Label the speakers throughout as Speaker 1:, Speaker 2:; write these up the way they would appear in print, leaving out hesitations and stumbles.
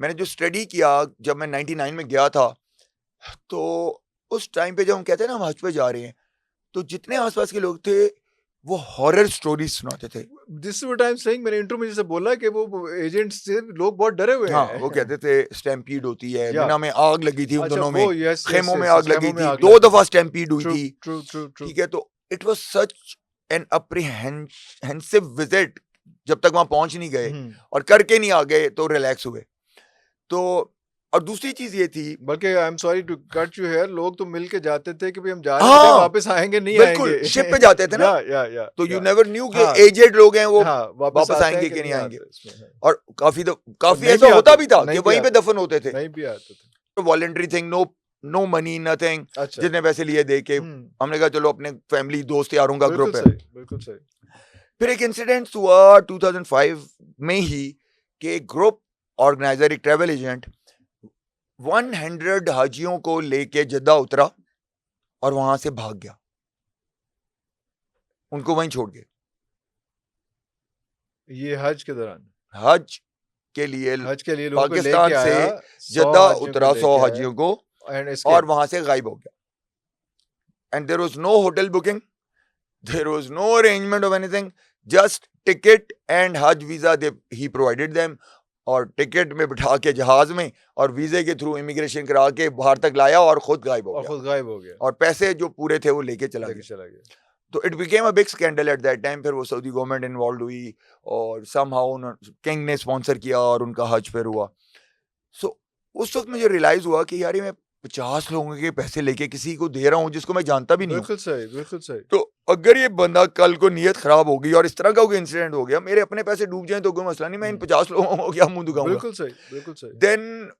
Speaker 1: मैंने जो स्टडी किया जब मैं 99 में गया था, तो उस टाइम पे जब हम कहते हैं ना हम हज पे जा रहे हैं, तो जितने आसपास के लोग थे वो हॉरर स्टोरीज सुनाते थे।
Speaker 2: This what I am saying, मैंने इंट्रो में जैसे बोला कि वो एजेंट्स से लोग बहुत डरे हुए
Speaker 1: हाँ,
Speaker 2: हैं।
Speaker 1: वो कहते थे स्टैम्पीड होती है,
Speaker 2: या
Speaker 1: मिना में आग लगी थी उन
Speaker 2: अच्छा
Speaker 1: दोनों
Speaker 2: वो
Speaker 1: में,
Speaker 2: यस
Speaker 1: खेमों में
Speaker 2: यस
Speaker 1: आग लगी
Speaker 2: खेमों में
Speaker 1: थी,
Speaker 2: आग
Speaker 1: 2
Speaker 2: लगी।
Speaker 1: दफा स्टैम्पीड हुई
Speaker 2: ट्रू
Speaker 1: थी।
Speaker 2: True true true.
Speaker 1: ठीक है, तो it was such an apprehensive visit. जब तक वहां पहुंच नहीं गए और करके नहीं आ गए तो रिलैक्स हुए। तो और दूसरी चीज ये थी,
Speaker 2: बल्कि I am sorry to cut you here, लोग तो मिल के जाते थे कि भाई हम जा रहे हैं, वापस आएंगे नहीं
Speaker 1: बिल्कुल
Speaker 2: आएंगे।
Speaker 1: शिप पे जाते थे ना,
Speaker 2: या
Speaker 1: तो यू नेवर न्यू कि
Speaker 2: हाँ,
Speaker 1: एजेड लोग हैं वो
Speaker 2: हाँ,
Speaker 1: वापस
Speaker 2: आते
Speaker 1: आएंगे
Speaker 2: हैं
Speaker 1: कि नहीं आएंगे।
Speaker 2: आते इसमें, हाँ।
Speaker 1: और काफी
Speaker 2: नहीं
Speaker 1: ऐसा
Speaker 2: भी
Speaker 1: होता
Speaker 2: आते,
Speaker 1: भी था
Speaker 2: नहीं
Speaker 1: कि
Speaker 2: भी
Speaker 1: वहीं पे
Speaker 2: आते,
Speaker 1: दफन होते थे।
Speaker 2: नहीं भी आते थे।
Speaker 1: Voluntary thing, no money nothing,
Speaker 2: अच्छा
Speaker 1: जितने पैसे लिए दे के हमने कहा चलो अपने फैमिली दोस्त यारों का
Speaker 2: बिल्कुल
Speaker 1: ग्रुप है।
Speaker 2: सही, बिल्कुल सही।
Speaker 1: फिर एक इंसिडेंट हुआ 2005 में ही कि एक ग्रुप ऑर्गेनाइजर, एक ट्रैवल एजेंट 100 हाजियों को लेके जद्दा उतरा और वहां से भाग गया, उनको वहीं छोड़ के।
Speaker 2: ये हज के दौरान,
Speaker 1: हज के लिए
Speaker 2: लोगों को लेके
Speaker 1: पाकिस्तान से
Speaker 2: आया,
Speaker 1: जद्दा उतरा 100 हाजियों को और वहां से गायब हो गया। And there was no hotel booking, there was no arrangement of anything, just ticket and Hajj visa ही प्रोवाइडेड देम। और टिकट में बिठा के जहाज में और वीजे के थ्रू इमिग्रेशन करा के बाहर तक लाया और खुद गायब हो गया। और पैसे जो पूरे थे वो लेके चला गया। तो it became a big scandal at that time. फिर वो सऊदी गवर्नमेंट इन्वॉल्व हुई और समहाउ किंग ने स्पॉन्सर किया और उनका हज फिर हुआ। सो उस वक्त मुझे रियलाइज हुआ कि यार ये मैं 50 लोगों के पैसे लेके किसी को दे रहा हूँ जिसको मैं जानता भी नहीं हूँ।
Speaker 2: बिल्कुल सही, बिल्कुल सही।
Speaker 1: तो अगर ये बंदा कल को नीयत खराब होगी और इस तरह का कोई इंसिडेंट हो गया, मेरे अपने पैसे डूब जाएं तो कोई मसला नहीं, मैं इन 50 लोगों को क्या मुंह दिखाऊंगा।
Speaker 2: बिल्कुल सही, बिल्कुल सही।
Speaker 1: देन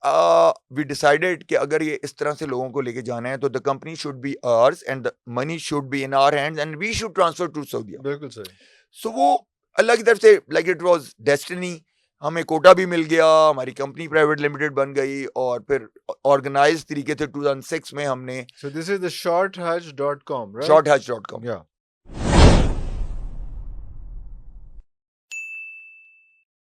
Speaker 1: वी डिसाइडेड कि अगर ये इस तरह से लोगों को लेके जाना है तो the company should be ours and the money should be in our hands and we should transfer to Saudi.
Speaker 2: बिल्कुल सही।
Speaker 1: सो वो अल्लाह की तरफ से लाइक इट वाज डेस्टिनी, हमें कोटा भी मिल गया, हमारी कंपनी प्राइवेट लिमिटेड बन गई और फिर ऑर्गेनाइज तरीके से 2006 में हमने
Speaker 2: So this is the shorthaj.com, right?
Speaker 1: shorthaj.com
Speaker 2: Yeah.